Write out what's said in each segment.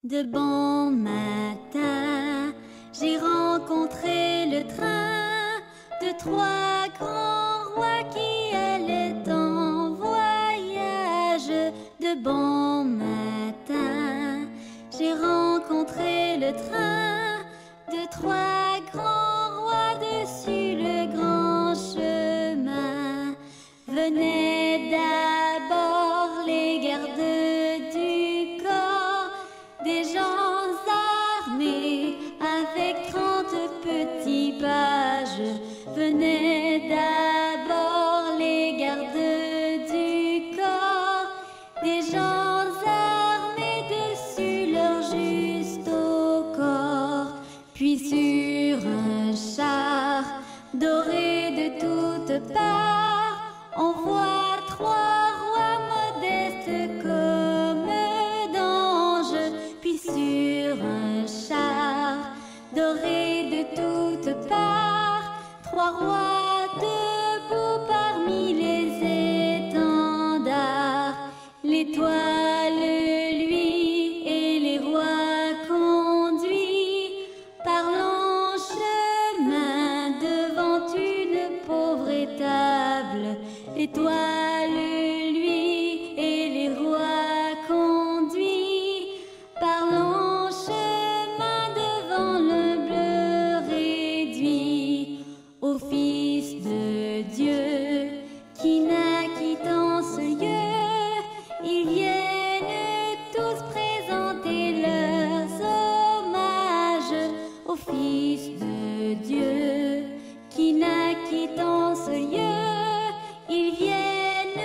De bon matin, j'ai rencontré le train de trois grands rois qui allaient en voyage. De bon matin, j'ai rencontré le train de trois grands rois dessus le grand chemin. Venaient d'abord les gardes du corps, des gens armés avec 30 petits pages. Venaient d'abord les gardes du corps, des gens armés dessus leur juste au corps. Puis sur un char doré de toutes parts, on voit trois rois modestes comme d'anges. Puis sur un char doré de toutes parts, trois rois debout parmi les étendards. L'étoile, lui, et les rois conduits par long chemin devant une pauvre étable. L'étoile, lui, et les rois conduits par long chemin devant l'humble réduit. Au Fils de Dieu qui naquit en ce lieu, ils viennent tous présenter leurs hommages. Au Fils de Dieu qui naquit en ce lieu, ils viennent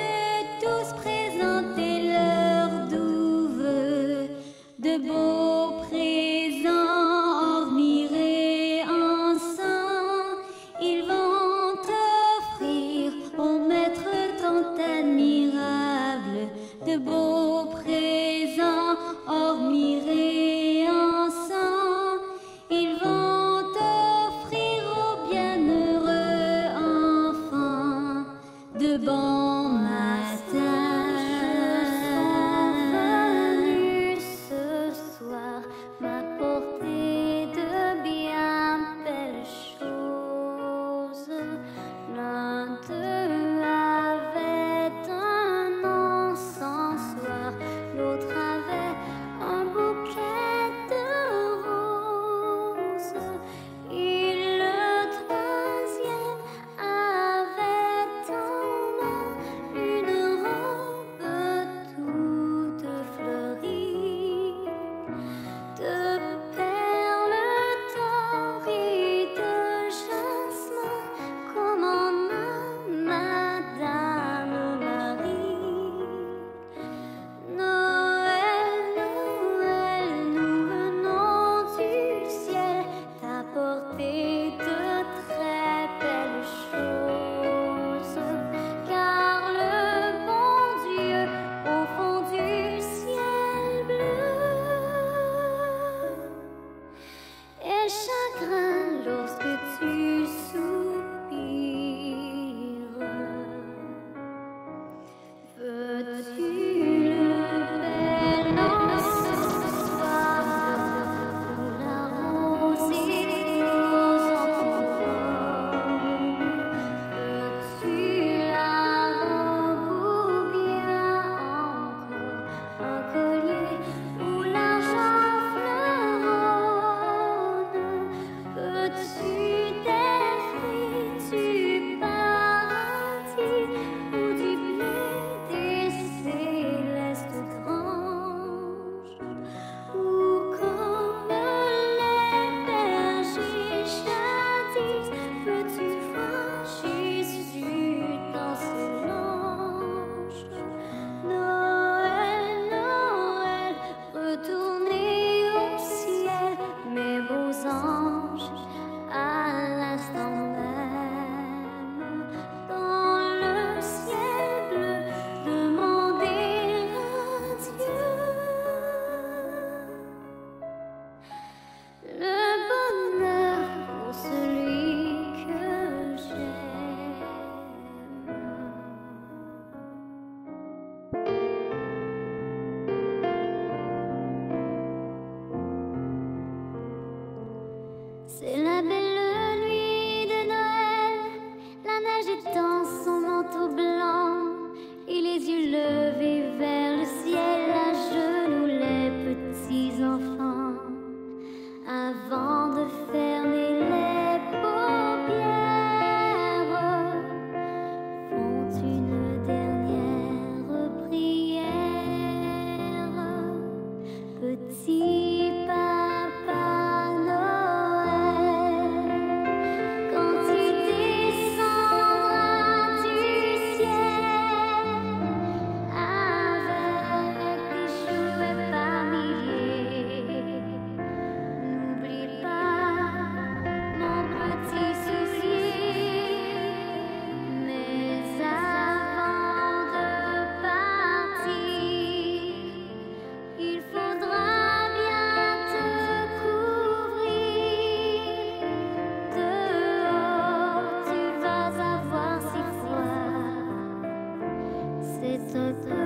C'est un peu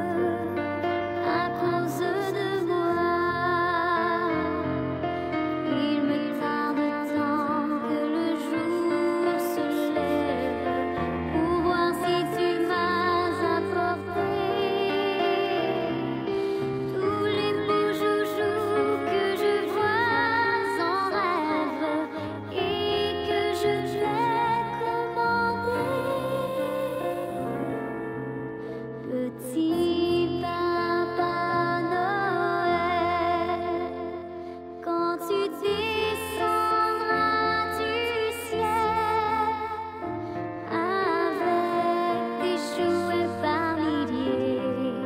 à cause de moi. Il me tarde tant que le jour se lève pour voir si tu m'as apporté tous les beaux joujoux que je vois en rêve et que je t'ai commandé. Petit Papa Noël, quand tu descendras du ciel avec tes jouets par milliers,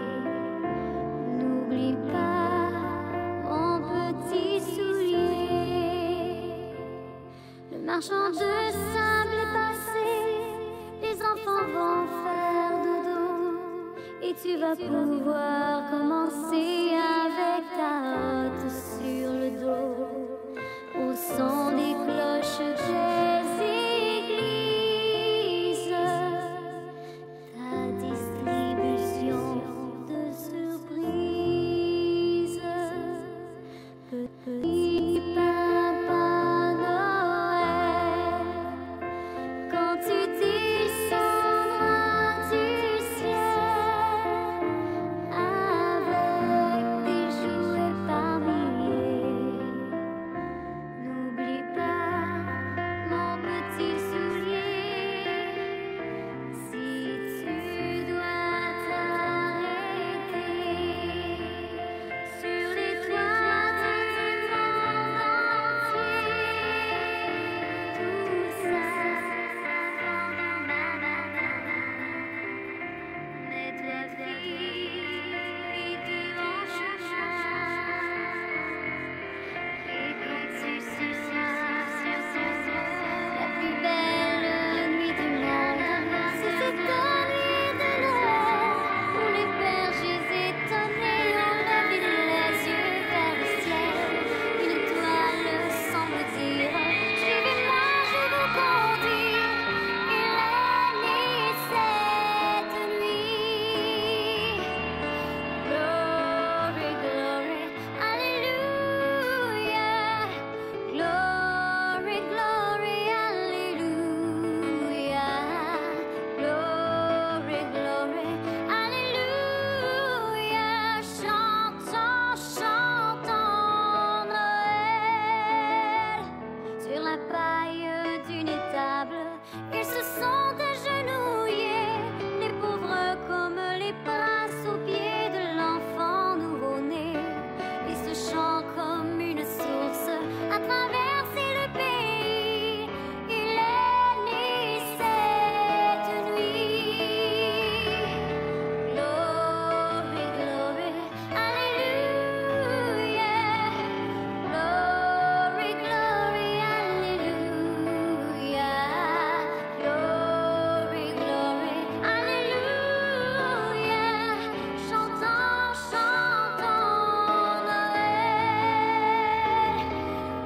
n'oublie pas mon petit soulier. Le marchand de sable est passé, les enfants vont faire dodo et tu vas pouvoir commencer avec ta hotte sur le dos au son des cloches des églises. Ta distribution de surprises. Petit Papa Noël, quand tu descendras du ciel avec tes jouets par milliers, n'oublie pas mon petit soulier. Si tu dois t'arrêter sur les toits du monde entier, tout ça pendant ma mets-toi vite devant chemin. Et quand tu seras la plus belle nuit du monde, c'est cette nuit de Noël où les bergers étonnés ont levé les yeux vers le ciel. Une étoile semble dire: suivez-moi, je vous conduis. Il est né cette nuit. Glory, glory, alléluia. Glory, glory, alléluia. Glory, glory, alléluia. Chantons, chantons Noël. Sur la paille d'une étable, ils se sont agenouillés, les pauvres comme les princes aux pieds de l'enfant nouveau-né. Et ce chant comme une source a traversé le pays. Il est né cette nuit. Glory, glory, alléluia. Glory, glory, alléluia. Glory, glory, alléluia. Chantons, chantons Noël.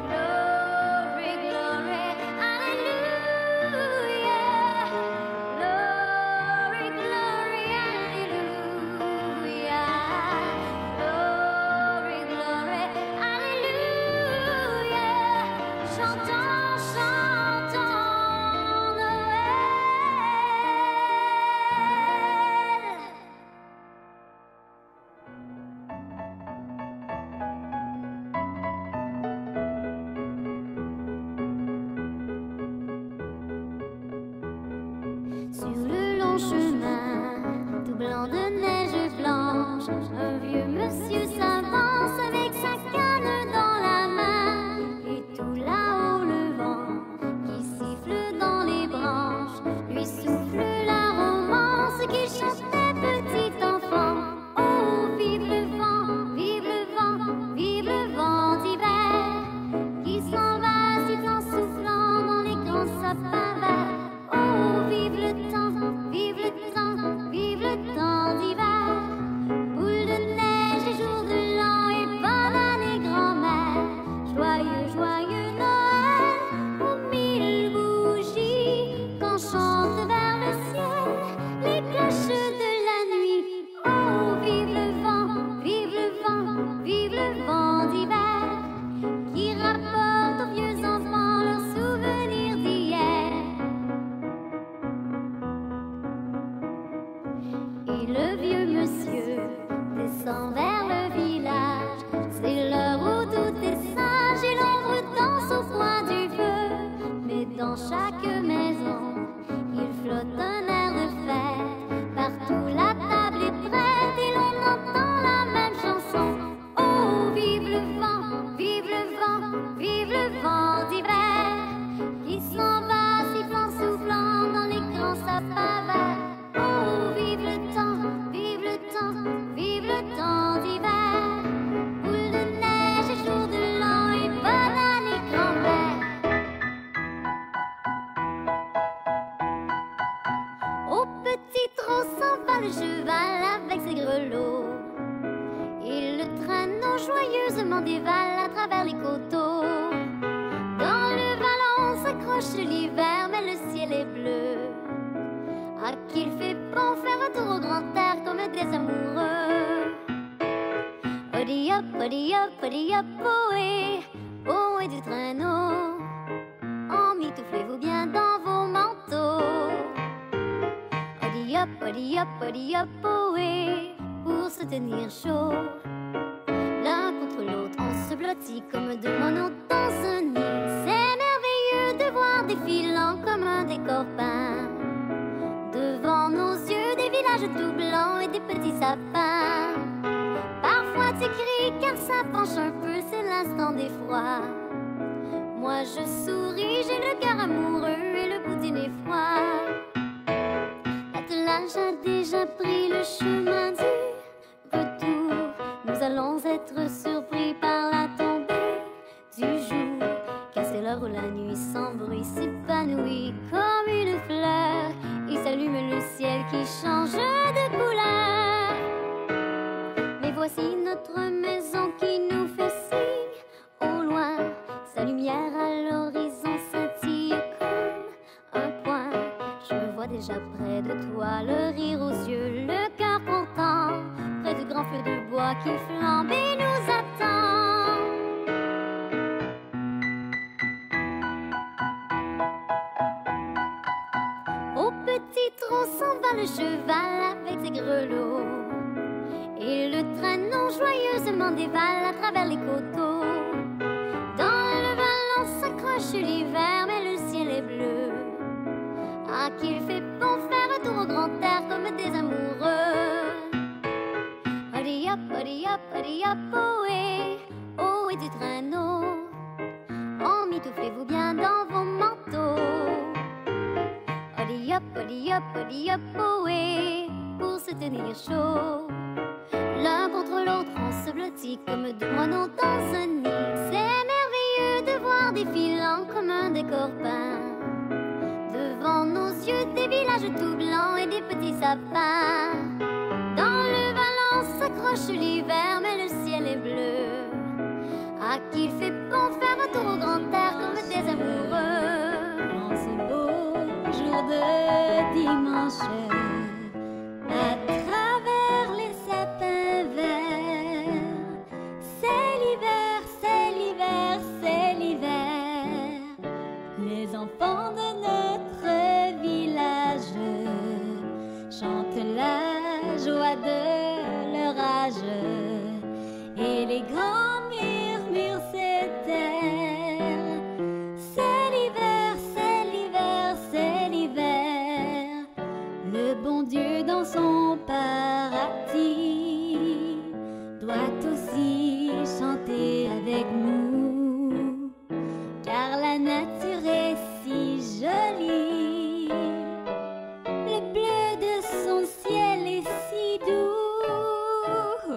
Glory, glory, alléluia. Glory, glory, alléluia. Glory, glory, alléluia. Chantons, chantons Noël. Sur le long chemin, tout blanc de neige blanche, un vieux monsieur s'avance avec sa canne dans la main. Et tout là-haut le vent qui siffle dans les branches lui souffle la romance qu'il chantait petit enfant. Oh, vive le vent, vive le vent, vive le vent d'hiver qui s'en va si en soufflant dans les grands sapins verts. Oh, vive le temps, vive le temps, vive le temps d'hiver. Boule de neige et jour de l'an. le vieux monsieur descend vers le village. C'est l'heure où tout est sage et l'ombre danse au coin du feu. Mais dans chaque maison, il flotte un air de fête. Partout la table est prête et l'on entend la même chanson. Oh, vive le vent, vive le vent, vive le vent d'hiver qui s'en va sifflant, soufflant dans les grands sapins verts. Oh, vive le temps, vive le temps, vive le temps d'hiver. Boule de neige et jour de l'an et banane et grand-père. Au petit trot s'en va le cheval avec ses grelots. Et le traîneau joyeusement dévale à travers les coteaux. Dans le vallon s'accroche l'hiver, mais le ciel est bleu. À qu'il fait bon faire un tour au grand air comme des amoureux. Odi hop, ohé, ohé du traîneau. Emmitouflez-vous bien dans vos manteaux. Odi hop, ohé, pour se tenir chaud. L'un contre l'autre, on se blottit comme deux moineaux dans un nid. C'est merveilleux de voir défilant comme un décor peint. Devant nos yeux, des villages tout blancs et des petits sapins. Parfois tu cries car ça penche un peu, c'est l'instant d'effroi. Moi je souris, j'ai le cœur amoureux et le boudin est froid. L'attelage a déjà pris le chemin du retour. Nous allons être surpris par la tombée du jour. Car c'est l'heure où la nuit sans bruit s'épanouit comme une fleur. Il s'allume le ciel qui change de couleur. Mais voici notre maison qui nous fait signe au loin. Sa lumière à l'horizon scintille comme un point. Je me vois déjà près de toi, le rire aux yeux, le cœur content. Près du grand feu de bois qui flambe et nous attend. Au petit trot s'en va le cheval avec ses grelots. Et le traîneau joyeusement dévale à travers les coteaux. Dans le vallon s'accroche l'hiver, mais le ciel est bleu. Ah, qu'il fait bon faire un tour au grand air comme des amoureux. Odi hop, ohé, ohé du traîneau. Emmitouflez-vous bien dans vos manteaux. Odi hop, ohé, pour se tenir chaud. L'un contre l'autre, on se blottit comme deux moineaux dans un nid. C'est merveilleux de voir défilant comme un décor peint. Devant nos yeux, des villages tout blancs et des petits sapins. Dans le vallon s'accroche l'hiver, mais le ciel est bleu. Ah, qu'il fait bon faire un tour au grand air comme des amoureux. En ce beau jour de dimanche, à travers les sapins verts, c'est l'hiver, c'est l'hiver, c'est l'hiver. Les enfants de notre village chantent la joie de leur âge, et les grands murmures s'éternent. C'est l'hiver, c'est l'hiver, c'est l'hiver. Le bon Dieu dans son paradis doit aussi chanter avec nous, car la nature est si jolie. Le bleu de son ciel est si doux,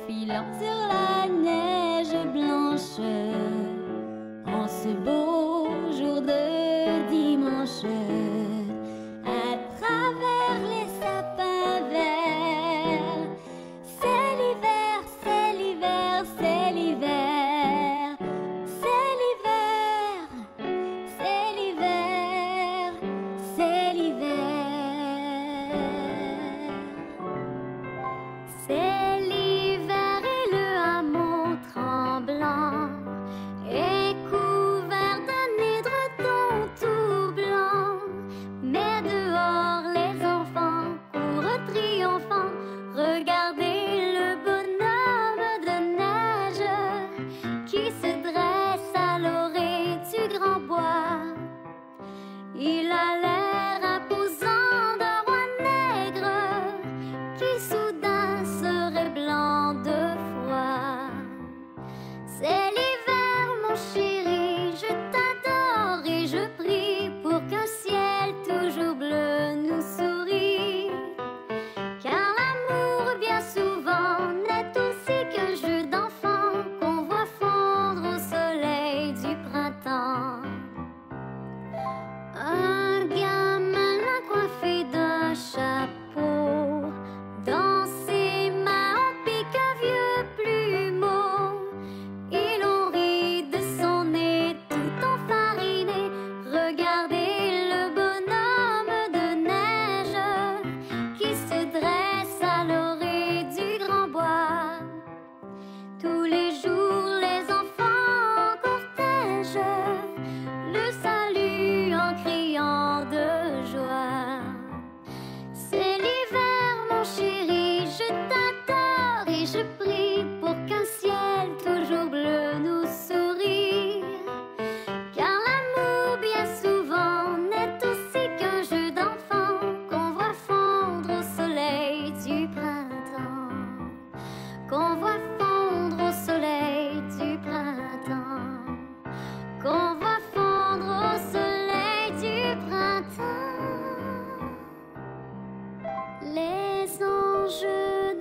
filant sur la neige blanche. En ce beau jour de dimanche, à travers les sapins verts, c'est l'hiver, c'est l'hiver, c'est l'hiver. C'est l'hiver, c'est l'hiver, c'est l'hiver. C'est l'hiver et le hameau tremblant est couvert d'un édredon tout blanc. Mais dehors les enfants courent triomphants matin serait blanc de froid. C'est l'hiver, mon chéri, je t'adore et je prie pour qu'un ciel toujours bleu nous sourit. Car l'amour, bien souvent, n'est aussi qu'un jeu d'enfant qu'on voit fondre au soleil du printemps. Un gamin coiffé d'un chapeau, dans ses mains on pique un vieux plumeau. Et l'on rit de son nez tout enfariné. Regardez le bonhomme de neige qui se dresse à l'orée du grand bois. Tous les jours les enfants en cortège le saluent en criant de joie. C'est l'hiver, mon chéri, je t'adore et je prie pour qu'un ciel toujours bleu nous sourit. Car l'amour, bien souvent, n'est aussi qu'un jeu d'enfant qu'on voit fondre au soleil du printemps. Qu'on voit fondre au soleil du printemps. Qu'on voit fondre au soleil du printemps. Les anges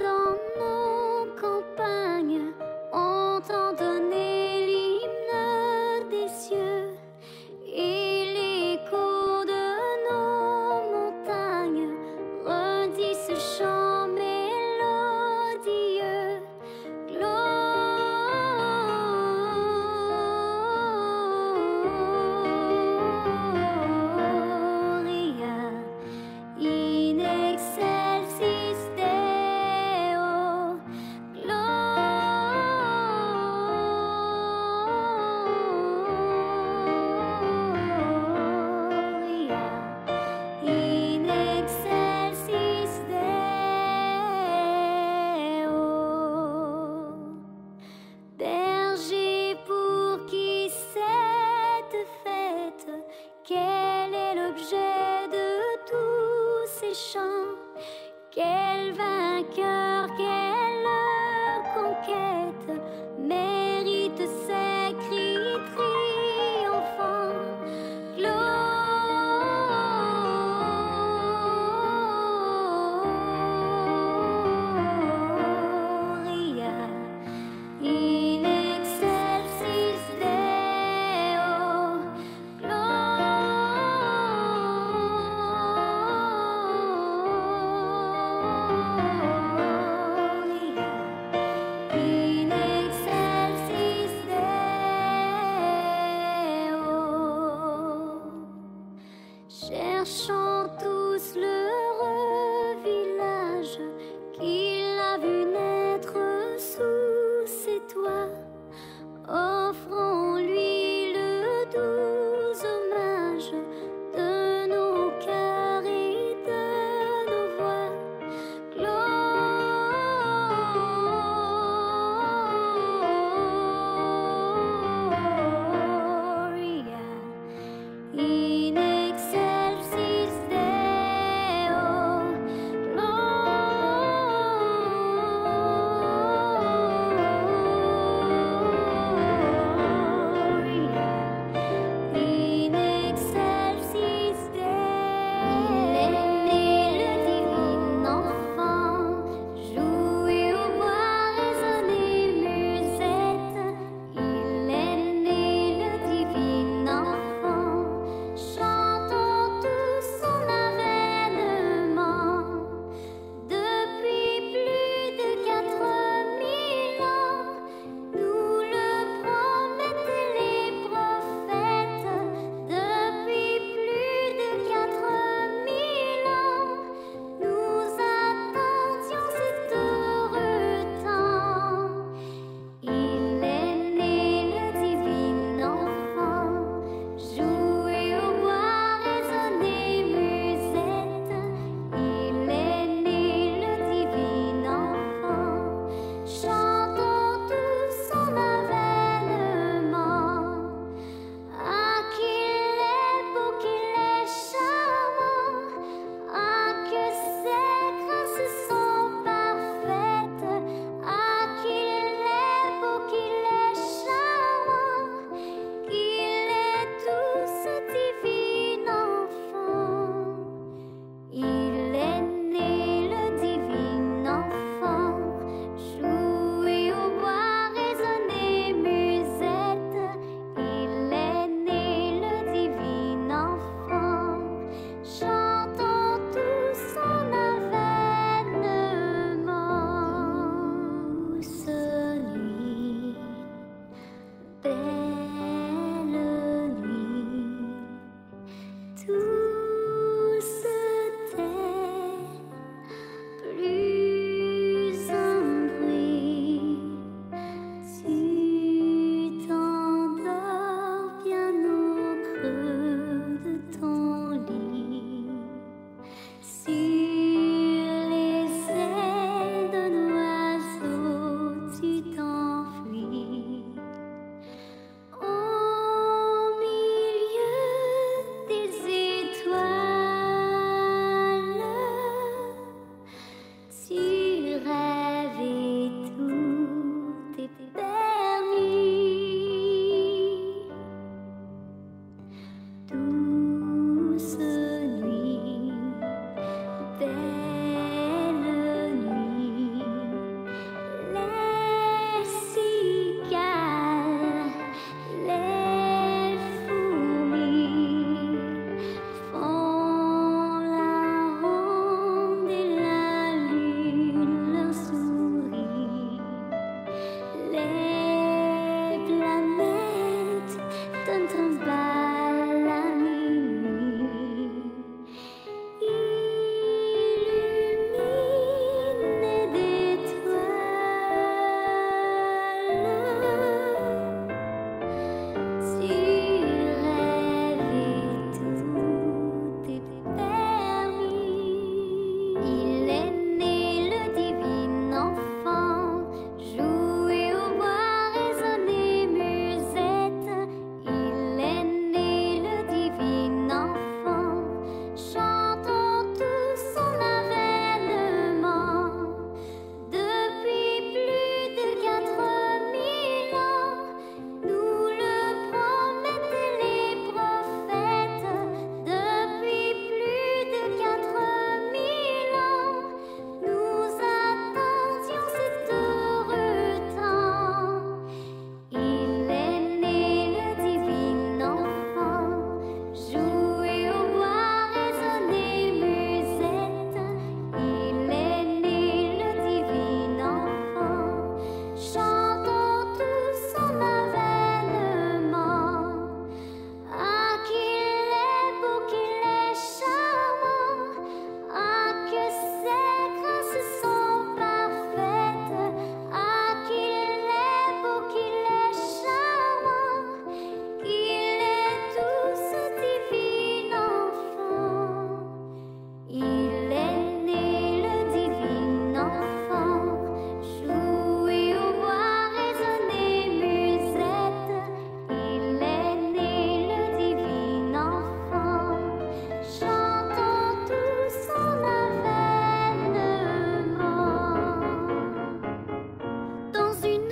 dans nos campagnes ont entonné l'hymne des cieux, et l'écho de nos montagnes redit ce chant mélodieux. Gloria in excelsis Deo. Gloria in excelsis Deo. Berger, pour qui cette fête, quel est l'objet de tous ces chants? Quel vainqueur, quelle conquête mérite ces cris triomphants? Gloria in excelsis Deo. Gloria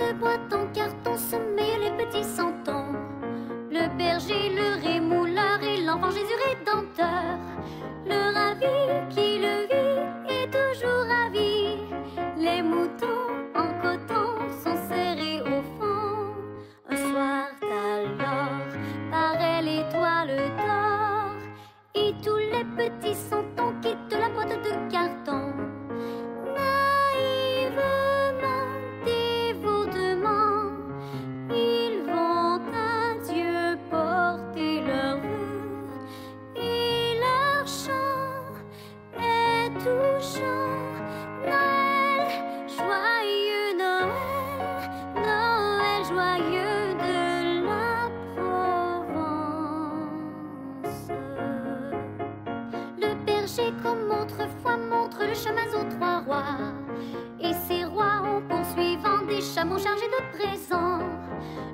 de boîte en carton sommeillent les petits santons. Le berger, le rémouleur et l'enfant Jésus rédempteur. Le ravi qui le vit est toujours ravi. Les moutons en coton sont serrés au fond. Un soir alors paraît l'étoile d'or et tous les petits santons quittent la boîte de carton. Naïvement, dévotement, ils vont à Dieu porter leurs vœux et leur chant est touchant. Noël, joyeux Noël, Noël joyeux de la Provence. Le berger comme autrefois montre le chemin aux trois rois. Et ces rois ont poursuivant des chameaux chargés de présents.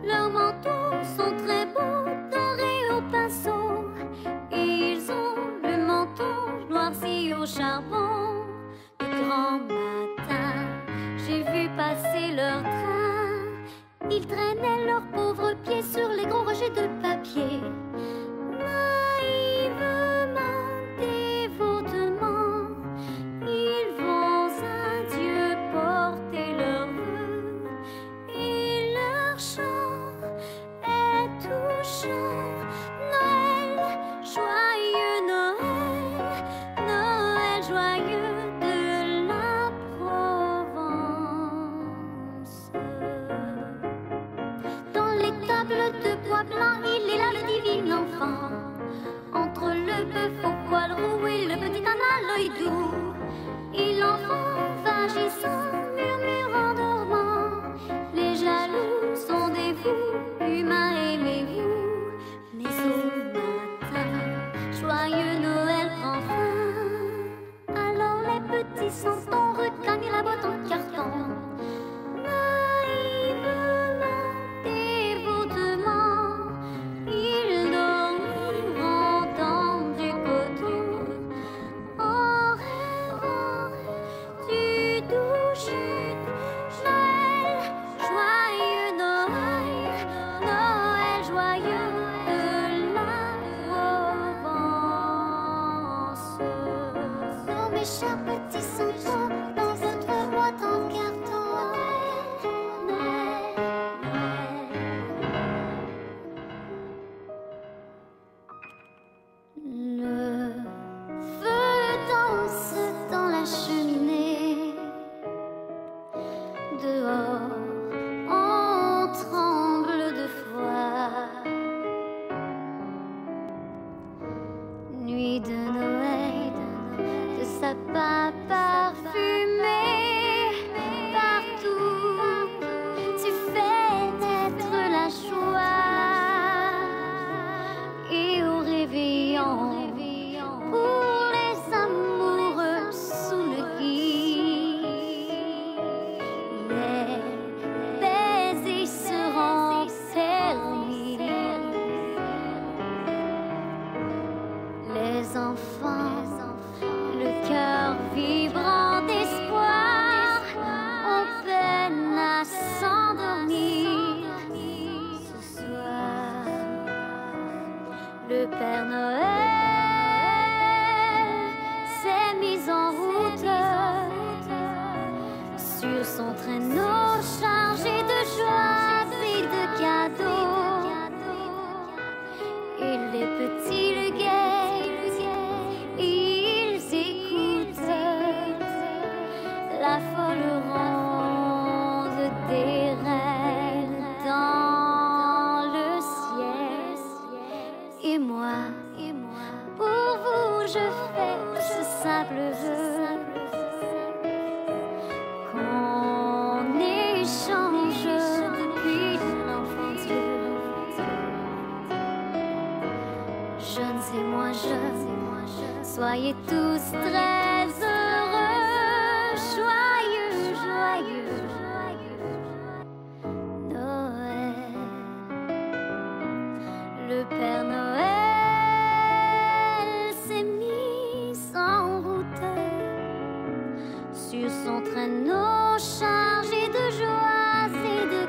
Leurs manteaux sont très beaux, dorés au pinceau. Et ils ont le menton noirci au charbon. De grand matin, j'ai vu passer leur train. Ils traînaient leurs pauvres pieds sur les gros rochers de papier. Naïvement, dévotement, ils vont à Dieu porter leurs vœux et leur chant est touchant. Noël, joyeux Noël, Noël joyeux de la Provence. Dans les tables de bois blanc, il est là le divin enfant. Entre le bœuf au poil roux et le petit âne à l'œil doux. Et l'enfant vagissant murmure en dormant. Les jaloux sont des fous, humains aimez-vous. Mais au matin, joyeux Noël prend fin. Alors les petits santons regagnent la boîte en carton. Naïvement, dévotement, ils dormiront dans du coton. En rêvant du doux jus. Noël, joyeux Noël, Noël joyeux de la Provence. Oh mes chers petits santons, dans votre boîte en carton. Noël, Noël. Le feu danse dans la cheminée. Dehors, on tremble de froid. Nuit de Noël, de sapins parfumés. Partout, tu fais naître la joie. Et au réveillon, pour les amoureux sous le gui, les baisers seront permis. Les enfants, le cœur vibrant d'espoir, ont peine à s'endormir. Ce soir, le Père Noël s'est mis en route sur son traîneau chargé de joie et de cadeaux. Et les petits le guettent, ils écoutent la folle ronde des reines dans le ciel. Et moi, pour vous je fais ce simple vœu, qu'on échange depuis l'enfance Dieu. Jeunes et moins jeunes, soyez tous très heureux. Joyeux, joyeux Noël. Le Père Noël s'est mis en route sur son traîneau chargé de joie et de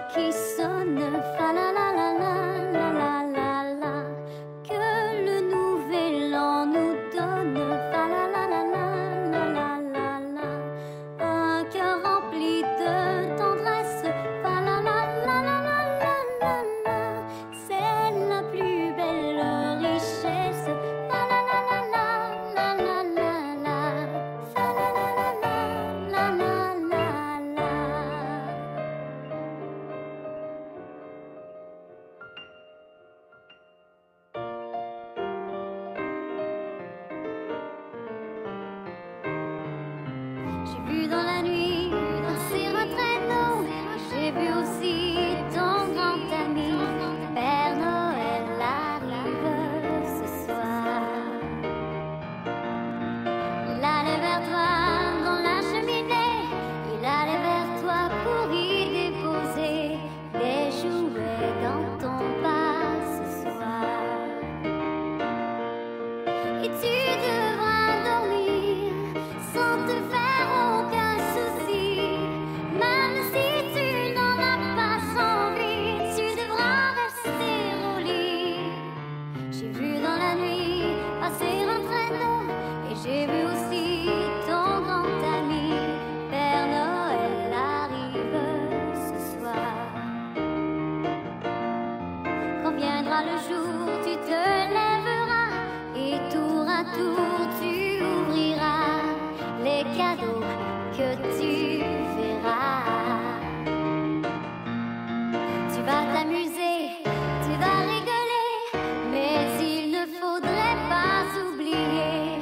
qui sonne, fa la la la la la la la la, que le nouvel an nous donne, fa la la la la la la la la, un cœur rempli de tendresse, fa la la la la la la la la, c'est la plus belle richesse, fa la la la la la la la la, fa la la la la la la la la. J'ai vu dans la nuit passer un traîneau, j'ai vu aussi ton grand ami, Père Noël arrive ce soir. Il allait vers toi dans la cheminée, il allait vers toi pour y déposer des jouets dans ton pas ce soir. Et tu devras dormir sans te faire aucun souci, même si tu n'en as pas envie, tu devras rester au lit. J'ai vu dans la nuit passer un traîneau et j'ai vu aussi ton grand ami, Père Noël arrive ce soir. Quand viendra le jour, tu te lèveras et tour à tour tu ouvriras les cadeaux que tu verras. Tu vas t'amuser, tu vas rigoler, mais il ne faudrait pas oublier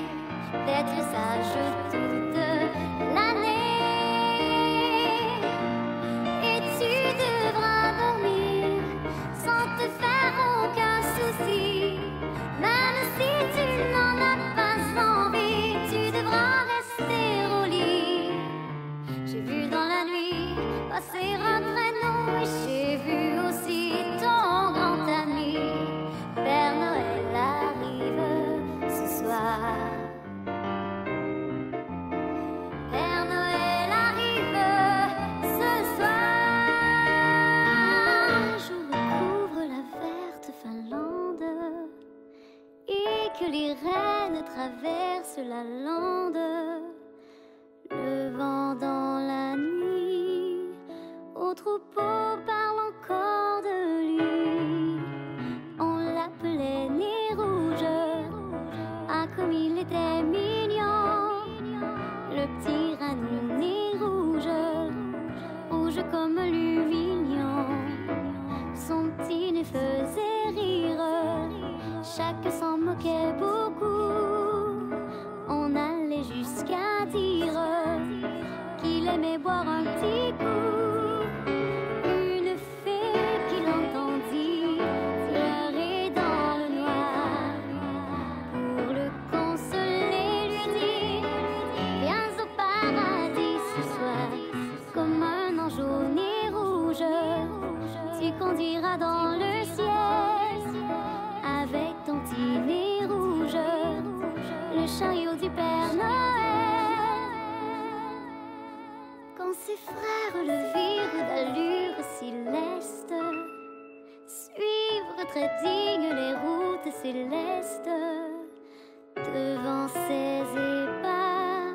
d'être sage toute l'année. Et tu devras dormir sans te faire aucun souci, même si tu n'en as pas envie, tu devras rester au lit. J'ai vu dans la nuit passer un traîneau et j'ai vu aussi ton grand ami, Père Noël arrive ce soir. Père Noël arrive ce soir. Je recouvre la verte Finlande et que les reines traversent la lande. Le vent dans la nuit, au troupeau parle encore de lui. On l'appelait Nez Rouge, ah comme il était mignon. Le petit ranou Nez Rouge, rouge comme l'umignon. Son petit nez faisait rire, chacun s'en moquait beaucoup. On allait jusqu'à dire qu'il aimait boire un petit coup. Une fée qui l'entendit pleurer dans le noir, pour le consoler lui dit: viens au paradis ce soir, comme un ange au nez rouge, tu conduiras dans le ciel avec ton petit nez rouge, le chariot du Père Noël. Quand ses frères le virent d'allure si leste, suivre très digne les routes célestes, devant ses ébats,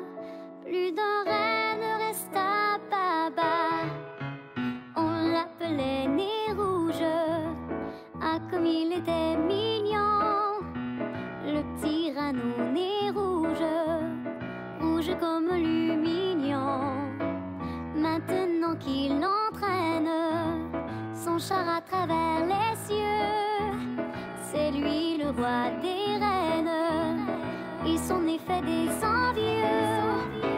plus d'un rêve ne resta pas bas. On l'appelait Nez Rouge, ah comme il était mignon. Le petit ranou Nez Rouge, rouge comme l'umignon. Maintenant qu'il entraîne son char à travers les cieux, c'est lui le roi des reines et son effet des envieux.